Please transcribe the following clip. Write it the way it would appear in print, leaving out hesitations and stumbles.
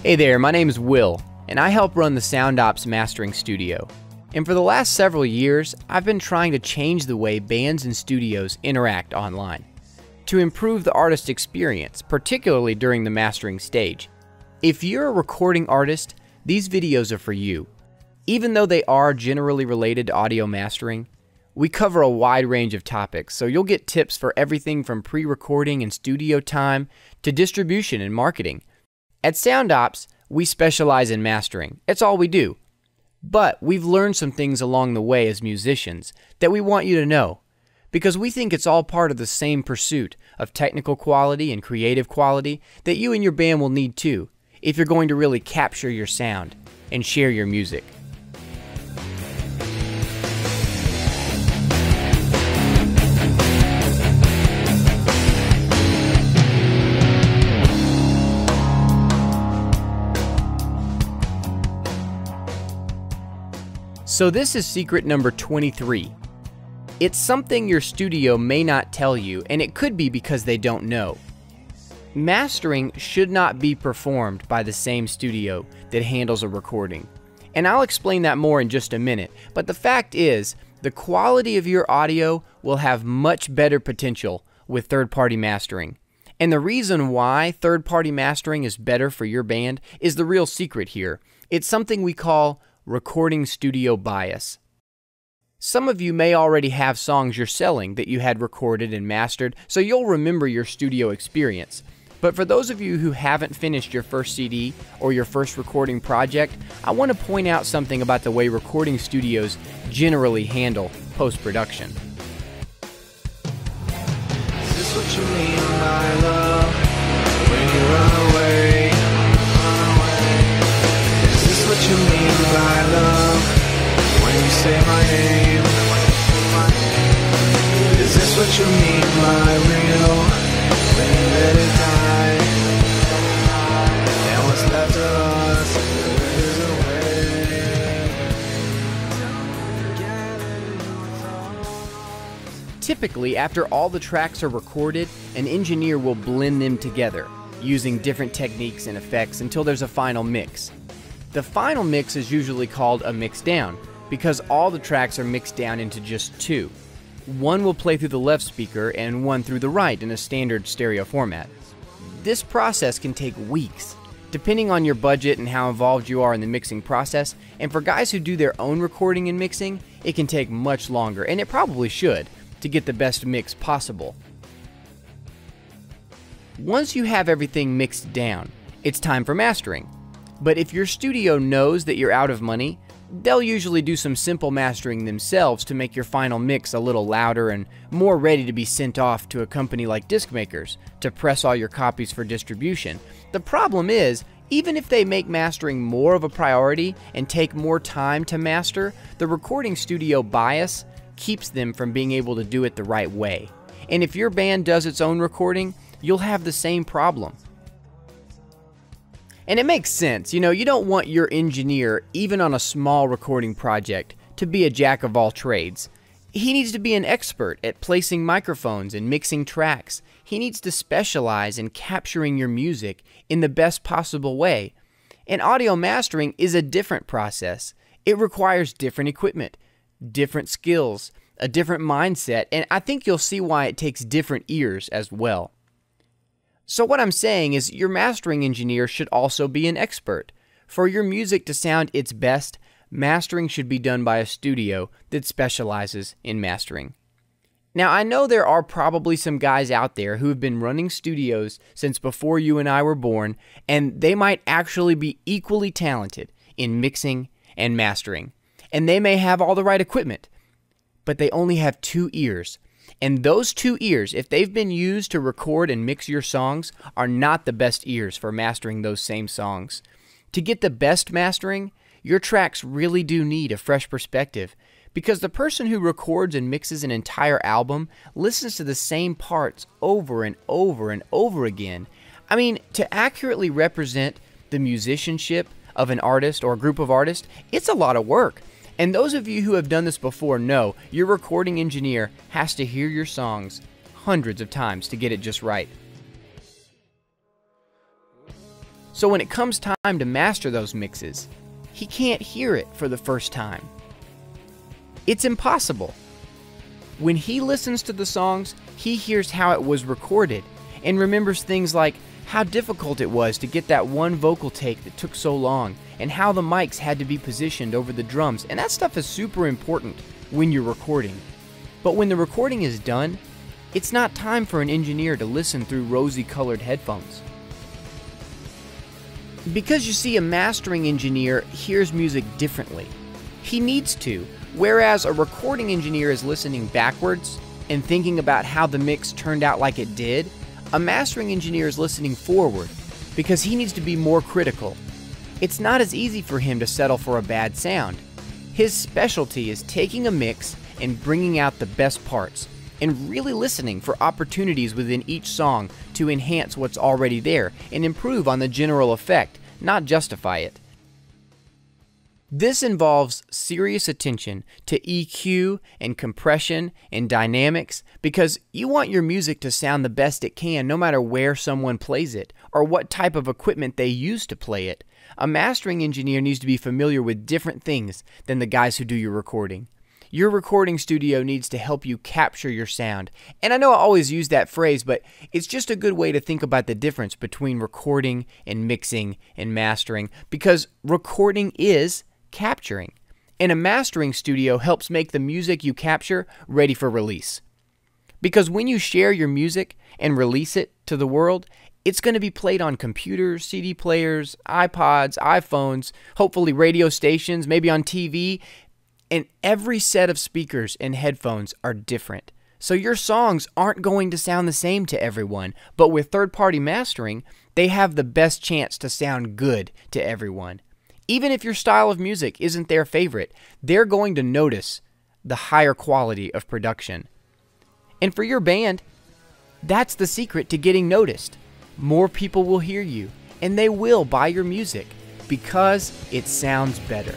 Hey there, my name is Will, and I help run the SoundOps mastering studio. And for the last several years, I've been trying to change the way bands and studios interact online to improve the artist experience, particularly during the mastering stage. If you're a recording artist, these videos are for you. Even though they are generally related to audio mastering, we cover a wide range of topics, so you'll get tips for everything from pre-recording and studio time to distribution and marketing. At SoundOps, we specialize in mastering. It's all we do. But we've learned some things along the way as musicians that we want you to know, because we think it's all part of the same pursuit of technical quality and creative quality that you and your band will need too, if you're going to really capture your sound and share your music. So this is secret number 23. It's something your studio may not tell you, and it could be because they don't know. Mastering should not be performed by the same studio that handles a recording. And I'll explain that more in just a minute, but the fact is, the quality of your audio will have much better potential with third-party mastering. And the reason why third-party mastering is better for your band is the real secret here. It's something we call recording studio bias. Some of you may already have songs you're selling that you had recorded and mastered, so you'll remember your studio experience. But for those of you who haven't finished your first CD or your first recording project, I want to point out something about the way recording studios generally handle post-production. Is this what you mean by love when you run away? Is this what you mean by love when you say my name? Is this what you mean by real when you let it die? And what's left of us withers away. Typically, after all the tracks are recorded, an engineer will blend them together, using different techniques and effects until there's a final mix. The final mix is usually called a mix down, because all the tracks are mixed down into just two. One will play through the left speaker and one through the right in a standard stereo format. This process can take weeks, depending on your budget and how involved you are in the mixing process, and for guys who do their own recording and mixing, it can take much longer, and it probably should, to get the best mix possible. Once you have everything mixed down, it's time for mastering. But if your studio knows that you're out of money, they'll usually do some simple mastering themselves to make your final mix a little louder and more ready to be sent off to a company like disc makers to press all your copies for distribution. The problem is, even if they make mastering more of a priority and take more time to master, the recording studio bias keeps them from being able to do it the right way. And if your band does its own recording, you'll have the same problem. And it makes sense, you don't want your engineer, even on a small recording project, to be a jack of all trades. He needs to be an expert at placing microphones and mixing tracks. He needs to specialize in capturing your music in the best possible way. And audio mastering is a different process. It requires different equipment, different skills, a different mindset, and I think you'll see why it takes different ears as well. So what I'm saying is your mastering engineer should also be an expert. For your music to sound its best, mastering should be done by a studio that specializes in mastering. Now, I know there are probably some guys out there who have been running studios since before you and I were born, and they might actually be equally talented in mixing and mastering. And they may have all the right equipment, but they only have 2 ears. And those 2 ears, if they've been used to record and mix your songs, are not the best ears for mastering those same songs. To get the best mastering, your tracks really do need a fresh perspective, because the person who records and mixes an entire album listens to the same parts over and over and over again. I mean, to accurately represent the musicianship of an artist or a group of artists, it's a lot of work. And those of you who have done this before know your recording engineer has to hear your songs hundreds of times to get it just right. So when it comes time to master those mixes, he can't hear it for the first time. It's impossible. When he listens to the songs, he hears how it was recorded and remembers things like how difficult it was to get that one vocal take that took so long, and how the mics had to be positioned over the drums, and that stuff is super important when you're recording. But when the recording is done, it's not time for an engineer to listen through rosy-colored headphones. Because you see, a mastering engineer hears music differently. He needs to, whereas a recording engineer is listening backwards and thinking about how the mix turned out like it did. A mastering engineer is listening forward because he needs to be more critical. It's not as easy for him to settle for a bad sound. His specialty is taking a mix and bringing out the best parts, and really listening for opportunities within each song to enhance what's already there and improve on the general effect, not justify it. This involves serious attention to EQ and compression and dynamics, because you want your music to sound the best it can no matter where someone plays it or what type of equipment they use to play it. A mastering engineer needs to be familiar with different things than the guys who do your recording. Your recording studio needs to help you capture your sound. And I know I always use that phrase, but it's just a good way to think about the difference between recording and mixing and mastering, because recording is capturing, and a mastering studio helps make the music you capture ready for release. Because when you share your music and release it to the world, it's going to be played on computers, CD players, iPods, iPhones, hopefully radio stations, maybe on TV, and every set of speakers and headphones are different. So your songs aren't going to sound the same to everyone, but with third-party mastering, they have the best chance to sound good to everyone. Even if your style of music isn't their favorite, they're going to notice the higher quality of production. And for your band, that's the secret to getting noticed. More people will hear you, and they will buy your music because it sounds better.